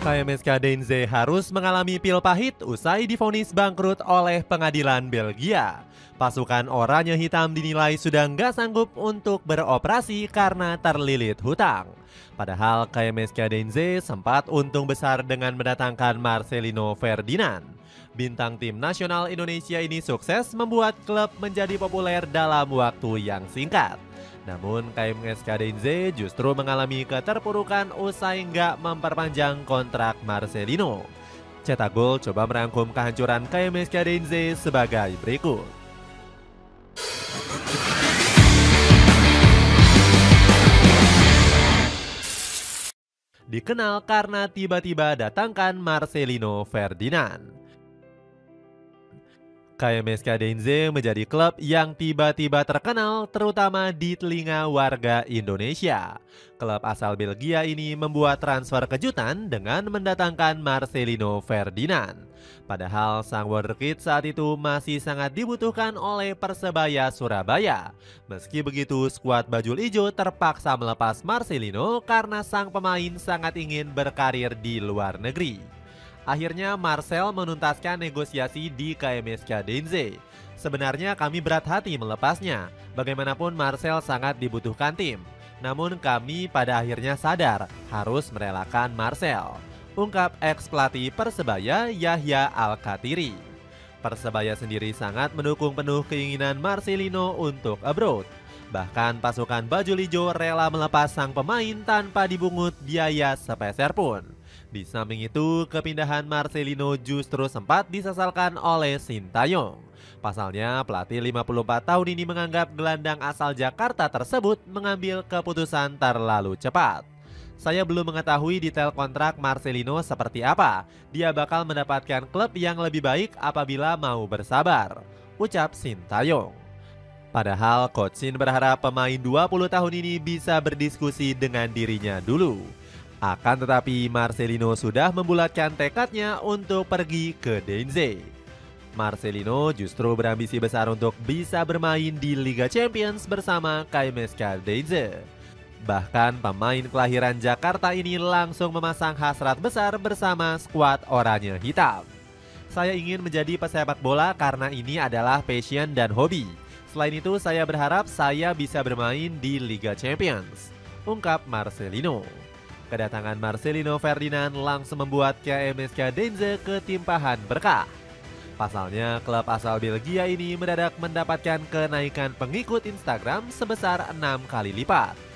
KMSK Deinze harus mengalami pil pahit usai divonis bangkrut oleh pengadilan Belgia. Pasukan oranye hitam dinilai sudah nggak sanggup untuk beroperasi karena terlilit hutang. Padahal KMSK Deinze sempat untung besar dengan mendatangkan Marcelino Ferdinand. Bintang tim nasional Indonesia ini sukses membuat klub menjadi populer dalam waktu yang singkat. Namun KMSK Deinze justru mengalami keterpurukan usai nggak memperpanjang kontrak Marcelino. Cetak Gol coba merangkum kehancuran KMSK Deinze sebagai berikut. Dikenal karena tiba-tiba datangkan Marcelino Ferdinand. KMSK Deinze menjadi klub yang tiba-tiba terkenal terutama di telinga warga Indonesia. Klub asal Belgia ini membuat transfer kejutan dengan mendatangkan Marcelino Ferdinand. Padahal sang wonderkid saat itu masih sangat dibutuhkan oleh Persebaya Surabaya. Meski begitu, skuad bajul ijo terpaksa melepas Marcelino karena sang pemain sangat ingin berkarir di luar negeri. Akhirnya Marcel menuntaskan negosiasi di KMSK Deinze. Sebenarnya kami berat hati melepasnya. Bagaimanapun Marcel sangat dibutuhkan tim. Namun kami pada akhirnya sadar harus merelakan Marcel. Ungkap ex-pelatih Persebaya Yahya Al-Khatiri. Persebaya sendiri sangat mendukung penuh keinginan Marcelino untuk abroad. Bahkan pasukan bajul ijo rela melepas sang pemain tanpa dibungut biaya sepeser pun. Di samping itu, kepindahan Marcelino justru sempat disesalkan oleh Sintayong. Pasalnya, pelatih 54 tahun ini menganggap gelandang asal Jakarta tersebut mengambil keputusan terlalu cepat. Saya belum mengetahui detail kontrak Marcelino seperti apa. Dia bakal mendapatkan klub yang lebih baik apabila mau bersabar, ucap Sintayong. Padahal Coach Shin berharap pemain 20 tahun ini bisa berdiskusi dengan dirinya dulu. Akan tetapi Marcelino sudah membulatkan tekadnya untuk pergi ke Deinze. Marcelino justru berambisi besar untuk bisa bermain di Liga Champions bersama KMSK Deinze. Bahkan pemain kelahiran Jakarta ini langsung memasang hasrat besar bersama skuad oranye hitam. Saya ingin menjadi pesepak bola karena ini adalah passion dan hobi. Selain itu saya berharap saya bisa bermain di Liga Champions, ungkap Marcelino. Kedatangan Marcelino Ferdinand langsung membuat KMSK Deinze ketimpahan berkah. Pasalnya, klub asal Belgia ini mendadak mendapatkan kenaikan pengikut Instagram sebesar 6 kali lipat.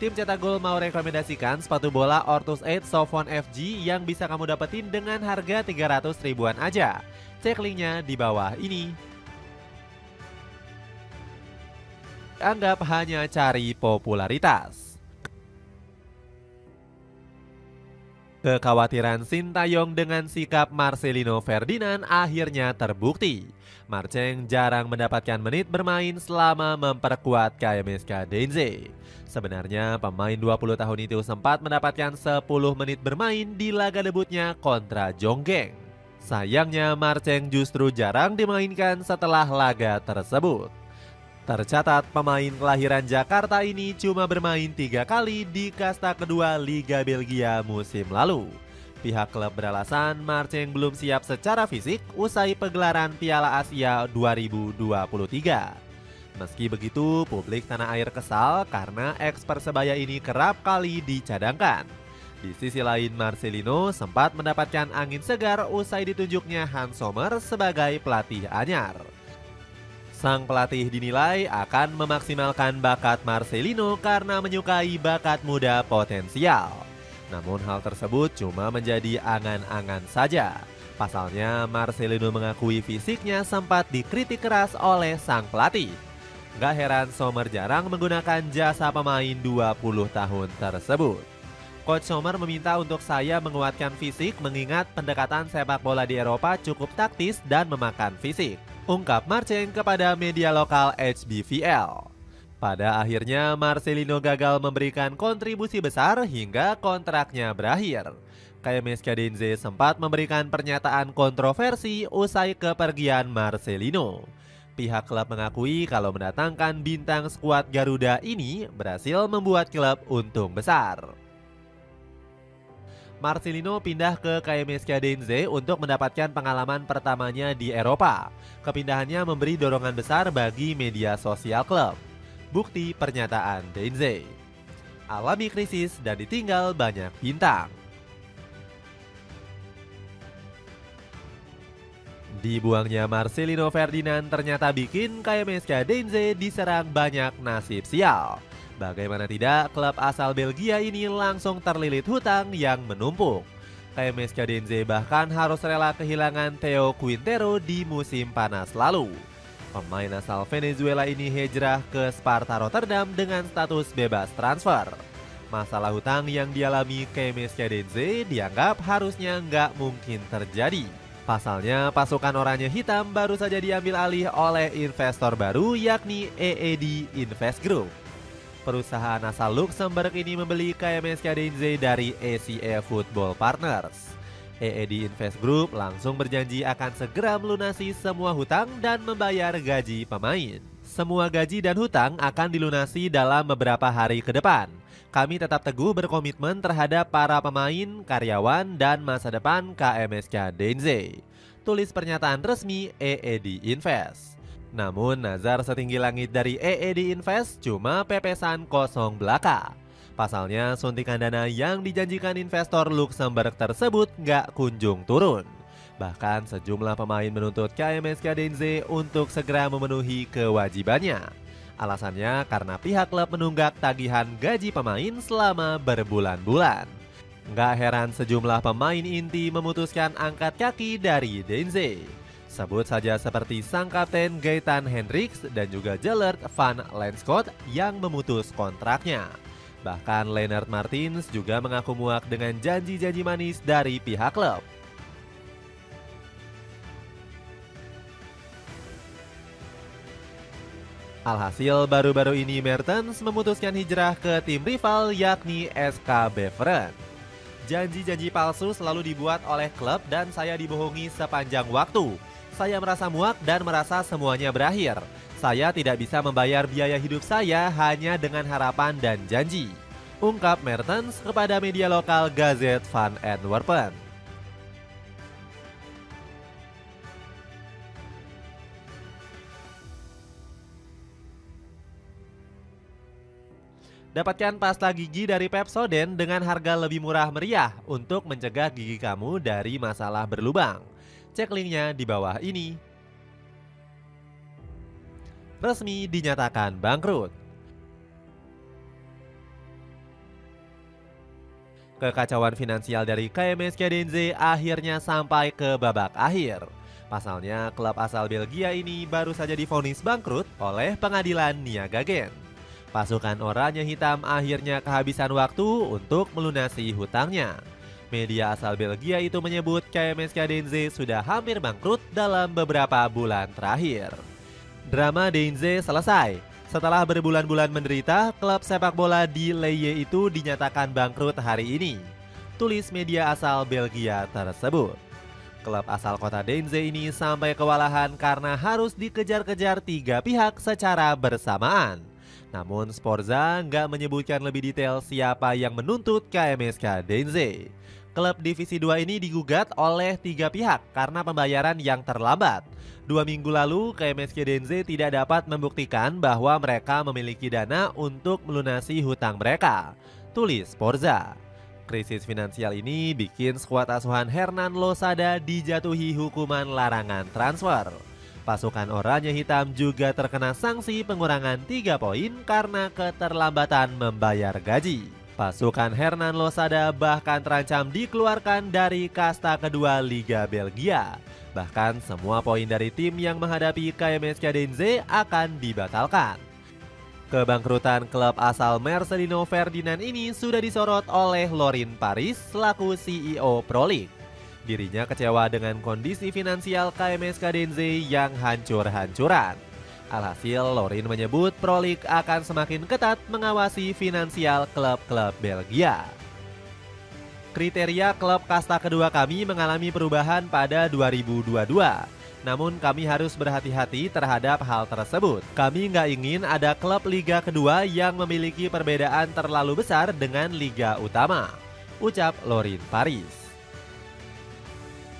Tim Cetak Gol mau rekomendasikan sepatu bola Ortus 8 Softphone FG yang bisa kamu dapetin dengan harga 300 ribuan aja. Cek linknya di bawah ini. Anggap hanya cari popularitas. Kekhawatiran Sintayong dengan sikap Marcelino Ferdinand akhirnya terbukti. Marceng jarang mendapatkan menit bermain selama memperkuat KMSK Deinze. Sebenarnya pemain 20 tahun itu sempat mendapatkan 10 menit bermain di laga debutnya kontra Jonggeng. Sayangnya Marceng justru jarang dimainkan setelah laga tersebut. Tercatat pemain kelahiran Jakarta ini cuma bermain 3 kali di kasta kedua Liga Belgia musim lalu. Pihak klub beralasan Marceng belum siap secara fisik usai pegelaran Piala Asia 2023. Meski begitu, publik tanah air kesal karena ex Persebaya ini kerap kali dicadangkan. Di sisi lain, Marcelino sempat mendapatkan angin segar usai ditunjuknya Hans Sommer sebagai pelatih anyar. Sang pelatih dinilai akan memaksimalkan bakat Marcelino karena menyukai bakat muda potensial. Namun hal tersebut cuma menjadi angan-angan saja. Pasalnya Marcelino mengakui fisiknya sempat dikritik keras oleh sang pelatih. Gak heran Sommer jarang menggunakan jasa pemain 20 tahun tersebut. Coach Sommer meminta untuk saya menguatkan fisik mengingat pendekatan sepak bola di Eropa cukup taktis dan memakan fisik, ungkap Marceng kepada media lokal HBVL. Pada akhirnya Marcelino gagal memberikan kontribusi besar hingga kontraknya berakhir. KMS Kadenze sempat memberikan pernyataan kontroversi usai kepergian Marcelino. Pihak klub mengakui kalau mendatangkan bintang skuad Garuda ini berhasil membuat klub untung besar. Marcelino pindah ke KMS Kadenze untuk mendapatkan pengalaman pertamanya di Eropa. Kepindahannya memberi dorongan besar bagi media sosial klub. Bukti pernyataan Denze. Alami krisis dan ditinggal banyak bintang. Dibuangnya Marcelino Ferdinand ternyata bikin KMS Kadenze diserang banyak nasib sial. Bagaimana tidak, klub asal Belgia ini langsung terlilit hutang yang menumpuk. KMS Kadenze bahkan harus rela kehilangan Theo Quintero di musim panas lalu. Pemain asal Venezuela ini hijrah ke Sparta Rotterdam dengan status bebas transfer. Masalah hutang yang dialami KMS Kadenze dianggap harusnya nggak mungkin terjadi. Pasalnya, pasukan oranye hitam baru saja diambil alih oleh investor baru yakni EED Invest Group. Perusahaan asal Luxembourg ini membeli KMS Kadenze dari ACE Football Partners. EED Invest Group langsung berjanji akan segera melunasi semua hutang dan membayar gaji pemain. Semua gaji dan hutang akan dilunasi dalam beberapa hari ke depan. Kami tetap teguh berkomitmen terhadap para pemain, karyawan, dan masa depan KMS Kadenze. Tulis pernyataan resmi EED Invest. Namun nazar setinggi langit dari EED Invest cuma pepesan kosong belaka. Pasalnya suntikan dana yang dijanjikan investor Luxembourg tersebut nggak kunjung turun. Bahkan sejumlah pemain menuntut KMS Kadenze untuk segera memenuhi kewajibannya. Alasannya karena pihak klub menunggak tagihan gaji pemain selama berbulan-bulan. Nggak heran sejumlah pemain inti memutuskan angkat kaki dari Denze. Sebut saja seperti sang kapten Gaetan Hendricks dan juga Gellert van Lanschot yang memutus kontraknya. Bahkan Lennart Martins juga mengaku muak dengan janji-janji manis dari pihak klub. Alhasil baru-baru ini Mertens memutuskan hijrah ke tim rival yakni SK Beveren. Janji-janji palsu selalu dibuat oleh klub dan saya dibohongi sepanjang waktu. Saya merasa muak dan merasa semuanya berakhir. Saya tidak bisa membayar biaya hidup saya hanya dengan harapan dan janji, ungkap Mertens kepada media lokal Gazet van Antwerpen. Dapatkan pasta gigi dari Pepsodent dengan harga lebih murah meriah untuk mencegah gigi kamu dari masalah berlubang. Cek linknya di bawah ini. Resmi dinyatakan bangkrut. Kekacauan finansial dari KMS Kadenze akhirnya sampai ke babak akhir. Pasalnya, klub asal Belgia ini baru saja divonis bangkrut oleh pengadilan Niagagen. Pasukan oranye hitam akhirnya kehabisan waktu untuk melunasi hutangnya. Media asal Belgia itu menyebut KMS Kadenze sudah hampir bangkrut dalam beberapa bulan terakhir. Drama Denze selesai. Setelah berbulan-bulan menderita, klub sepak bola di Leye itu dinyatakan bangkrut hari ini. Tulis media asal Belgia tersebut. Klub asal kota Denze ini sampai kewalahan karena harus dikejar-kejar tiga pihak secara bersamaan. Namun Sporza nggak menyebutkan lebih detail siapa yang menuntut KMS Kadenze. Klub Divisi 2 ini digugat oleh tiga pihak karena pembayaran yang terlambat. 2 minggu lalu KMS Kadenze tidak dapat membuktikan bahwa mereka memiliki dana untuk melunasi hutang mereka. Tulis Sporza. Krisis finansial ini bikin skuad asuhan Hernan Losada dijatuhi hukuman larangan transfer. Pasukan oranye hitam juga terkena sanksi pengurangan 3 poin karena keterlambatan membayar gaji. Pasukan Hernan Losada bahkan terancam dikeluarkan dari kasta kedua Liga Belgia. Bahkan semua poin dari tim yang menghadapi KMS Kadenze akan dibatalkan. Kebangkrutan klub asal Marcelino Ferdinand ini sudah disorot oleh Lorin Paris selaku CEO Pro League. Dirinya kecewa dengan kondisi finansial KMS Kadenze yang hancur-hancuran. Alhasil, Lorin menyebut Pro League akan semakin ketat mengawasi finansial klub-klub Belgia. Kriteria klub kasta kedua kami mengalami perubahan pada 2022. Namun kami harus berhati-hati terhadap hal tersebut. Kami nggak ingin ada klub Liga Kedua yang memiliki perbedaan terlalu besar dengan Liga Utama, ucap Lorin Paris.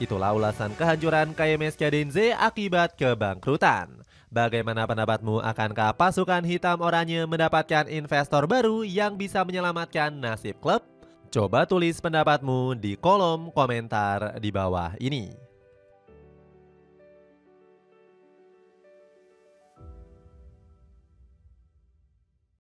Itulah ulasan kehancuran KMS Cadenze akibat kebangkrutan. Bagaimana pendapatmu, akankah pasukan hitam oranye mendapatkan investor baru yang bisa menyelamatkan nasib klub? Coba tulis pendapatmu di kolom komentar di bawah ini.